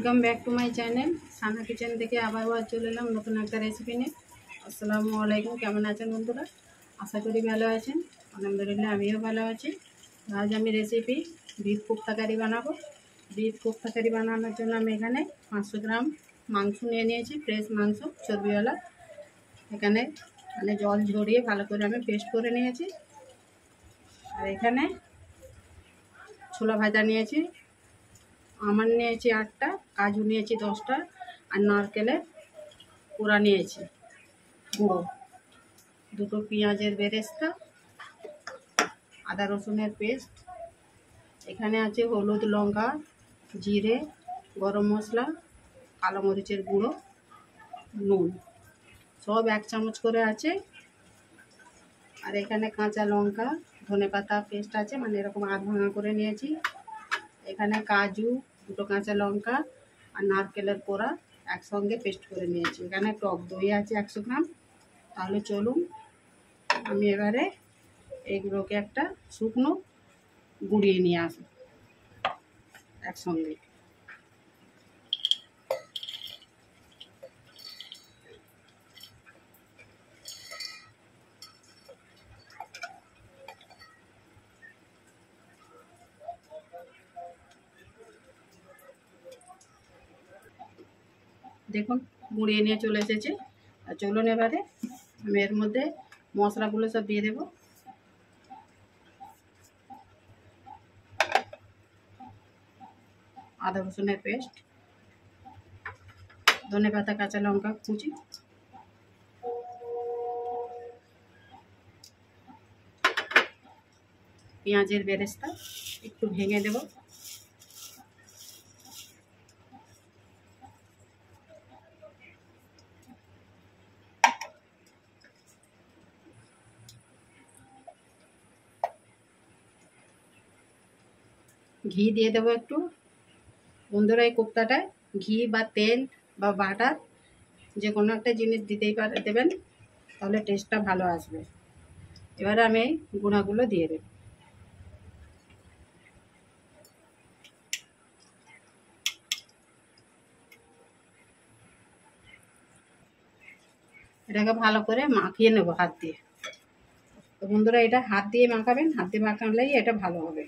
Welcome back to my channel Sana kitchen থেকে আবার চলে এলাম নতুন একটা রেসিপি নিয়ে। আসসালামু আলাইকুম, কেমন আছেন বন্ধুরা? আশা করি ভালো আছেন। আলহামদুলিল্লাহ আমিও ভালো আছি। আজ আমি রেসিপি বিফ কোফতা কারি বানাবো। বিফ কোফতা কারি বানানোর জন্য আমি এখানে 500 গ্রাম মাংস নিয়ে নিয়েছি, ফ্রেশ মাংস চর্বিওয়ালা। এখানে মানে জল ঝরিয়ে ভালো করে আমি পেস্ট করে নিয়েছি। আর এখানে ছোলা ভাজা নিয়েছি, আমন্ড নিয়েছি 8টা, কাজু নিয়েছি 10টা, আর নারকেলের কোড়া নিয়েছি গুঁড়ো, 2টো পেঁয়াজের বেরেস্তা, আদা রসুনের পেস্ট, এখানে আছে হলুদ, লঙ্কা, জিরে, গরম মশলা, কালো মরিচের গুঁড়ো, নুন, সব 1 চামচ করে আছে। আর এখানে কাঁচা লঙ্কা, ধনেপাতা পেস্ট আছে, মানে এরকম আধ ভাঙা করে নিয়েছি। এখানে কাজু, 2টো কাঁচা লঙ্কা আর নারকেলের কোড়া একসঙ্গে পেস্ট করে নিয়েছি। এখানে টক দই আছে 100 গ্রাম। তাহলে চলুন আমি এবারে এইগুলোকে একটা শুকনো গুঁড়িয়ে নিয়ে আসি একসঙ্গে। দেখুন গুঁড়িয়ে নিয়ে চলে এসেছে। আর চলুন এবারে আমি এর মধ্যে মশলাগুলো সব দিয়ে দেব। আদা রসুনের পেস্ট, ধনেপাতা, কাঁচা লঙ্কা কুচি, পেঁয়াজের বেরেস্তা একটু ভেঙে দেব, ঘি দিয়ে দেবো একটু। বন্ধুরা এই কোফতাটায় ঘি বা তেল বা বাটার যে কোনো একটা জিনিস দিতেই দেবেন, তাহলে টেস্টটা ভালো আসবে। এবারে আমি এই গুঁড়াগুলো দিয়ে দেব। এটাকে ভালো করে মাখিয়ে নেব হাত দিয়ে। তো বন্ধুরা এটা হাত দিয়ে মাখাবেন, হাত দিয়ে মাখালেই এটা ভালো হবে।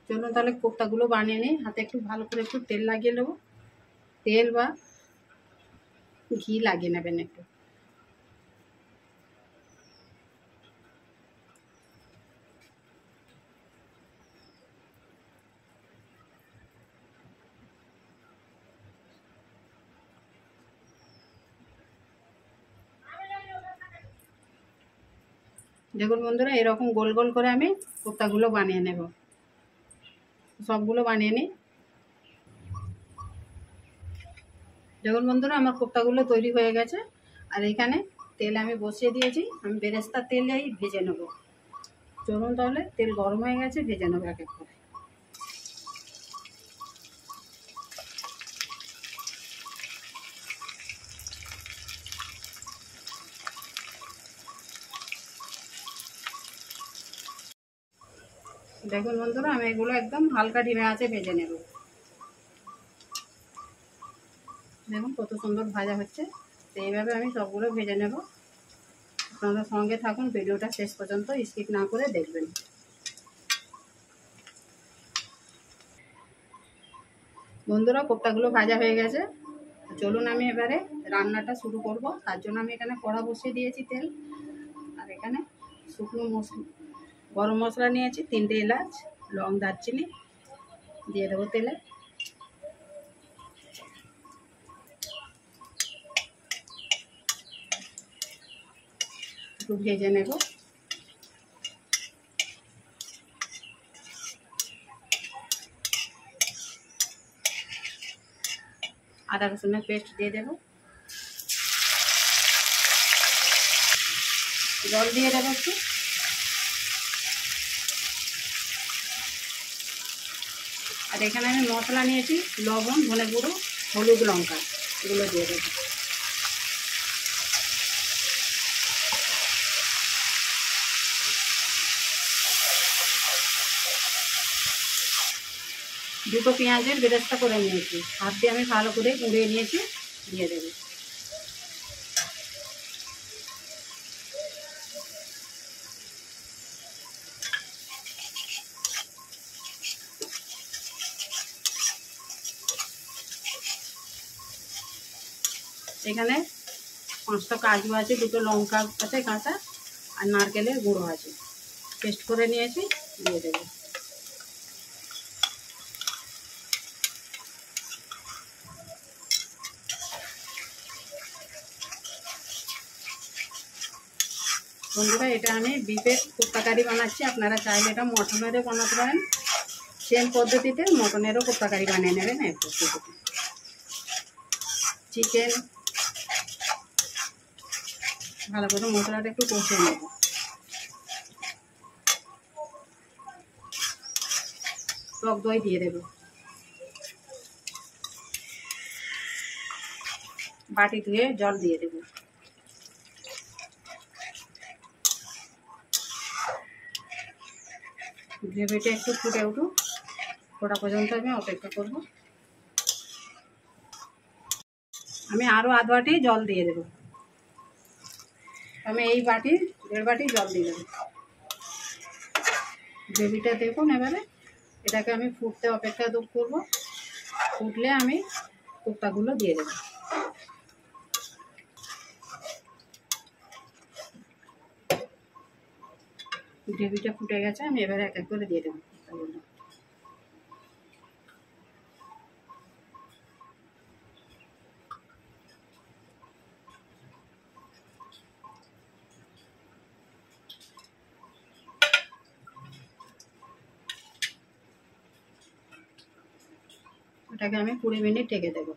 চলুন তাহলে কোফতাগুলো বানিয়ে নিই। হাতে একটু ভালো করে একটু তেল লাগিয়ে নেব, তেল বা ঘি লাগিয়ে নেবেন একটু। দেখুন বন্ধুরা এরকম গোল গোল করে আমি কোফতাগুলো বানিয়ে নেব। সবগুলো বানিয়ে নিই। দেখুন বন্ধুরা আমার কোফতাগুলো তৈরি হয়ে গেছে। আর এখানে তেল আমি বসিয়ে দিয়েছি, আমি বেরেস্তার তেলেই ভেজে নেব। চলুন তাহলে তেল গরম হয়ে গেছে, ভেজে নেব এক এক করে। দেখুন বন্ধুরা আমি এগুলো একদম হালকা ডিমে আছে ভেজে নেব। দেখুন কত সুন্দর ভাজা হচ্ছে। তো এইভাবে আমি সবগুলো ভেজে নেব। আপনারা সঙ্গে থাকুন, ভিডিওটা শেষ পর্যন্ত স্কিপ না করে দেখবেন। বন্ধুরা কোফতাগুলো ভাজা হয়ে গেছে। চলুন আমি এবারে রান্নাটা শুরু করব। তার জন্য আমি এখানে কড়া বসিয়ে দিয়েছি তেল। আর এখানে শুকনো গরম মশলা নিয়েছি, 3টে এলাচ, লং, দারচিনি দিয়ে দেবো তেলে। একটু ভেজে নেব। আদা রসুনের পেস্ট দিয়ে দেব, জল দিয়ে দেবো একটু। আর এখানে আমি মশলা নিয়েছি, লবণ, ধনে গুঁড়ো, হলুদ, লঙ্কা, এগুলো দিয়ে দেবো। দুটো পেঁয়াজের বেরেস্তা করে নিয়েছি, হাত দিয়ে আমি ভালো করে গুঁড়িয়ে নিয়েছি, দিয়ে দেবো। এখানে 5টা কাজু আছে, দুটো লঙ্কা আছে কাঁচা, আর নারকেলের গুঁড়ো আছে, পেস্ট করে নিয়েছি, দিয়ে দেবো। বন্ধুরা, এটা আমি বিফের কোপ্তা কারি বানাচ্ছি, আপনারা চাইলে এটা মটনেরও বানাতে পারেন, সেম পদ্ধতিতে মটনেরও কোপ্তা কারি বানিয়ে নেবেন। এই পদ্ধতিতে চিকেন ভালো করে মশলাটা একটু কষে নেব। টক দই দিয়ে দেব, বাটি ধুয়ে জল দিয়ে দেব। গ্রেভিটা একটু ফুটে উঠুক, ফোটা পর্যন্ত আমি অপেক্ষা করব। আমি আরও আধ বাটি জল দিয়ে দেব। আমি এই বাটি 1.5 বাটি জল দিয়ে দেবো। গ্রেভিটা দেখুন, এবারে এটাকে আমি ফুটতে অপেক্ষা করব। ফুটলে আমি কোপ্তাগুলো দিয়ে দেবো। গ্রেভিটা ফুটে গেছে, আমি এবারে এক এক করে দিয়ে দেবো কোপ্তাগুলো। এটাকে আমি 20 মিনিট ঢেকে দেবো।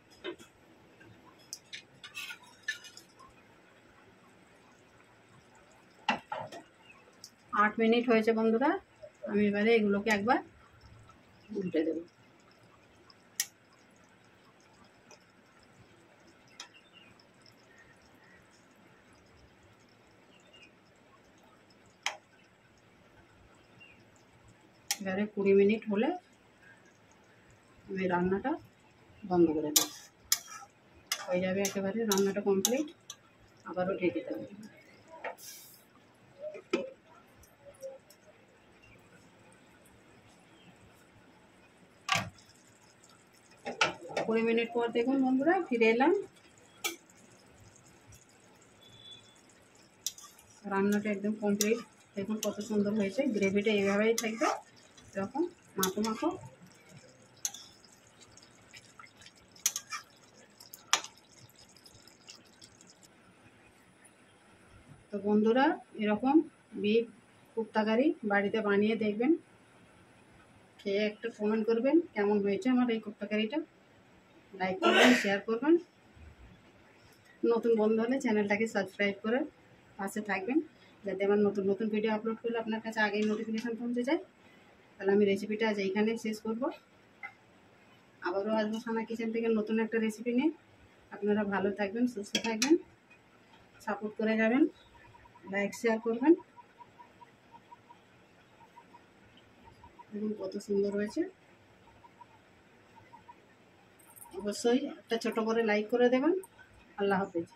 8 মিনিট হয়েছে বন্ধুরা, আমি এবারে এগুলোকে একবার উল্টে দেবো। এবারে 20 মিনিট হলে আমি রান্নাটা বন্ধ করে দেবো। হয়ে যাবে একেবারে রান্নাটা কমপ্লিট। আবারও ঢেকে দেবো। 20 মিনিট পর দেখুন বন্ধুরা, ফিরে এলাম। রান্নাটা একদম কমপ্লিট। দেখুন কত সুন্দর হয়েছে। গ্রেভিটা এইভাবেই থাকবে, এরকম মাখো মাখো। তো বন্ধুরা, এরকম বিফ কোপ্তা কারি বাড়িতে বানিয়ে দেখবেন, খেয়ে একটা কমেন্ট করবেন কেমন হয়েছে আমার এই কোপ্তা কারিটা। লাইক করবেন, শেয়ার করবেন। নতুন বন্ধু হলে চ্যানেলটাকে সাবস্ক্রাইব করে পাশে থাকবেন, যাতে আমার নতুন নতুন ভিডিও আপলোড করলে আপনার কাছে আগেই নোটিফিকেশান পৌঁছে যায়। তাহলে আমি রেসিপিটা আজ এইখানে শেষ করব। আবারও আসবো সানা কিচেন থেকে নতুন একটা রেসিপি নিয়ে। আপনারা ভালো থাকবেন, সুস্থ থাকবেন, সাপোর্ট করে যাবেন, লাইক শেয়ার করবেন। দেখুন কত সুন্দর হয়েছে। অবশ্যই একটা ছোট করে লাইক করে দেবেন। আল্লাহ হাফেজ।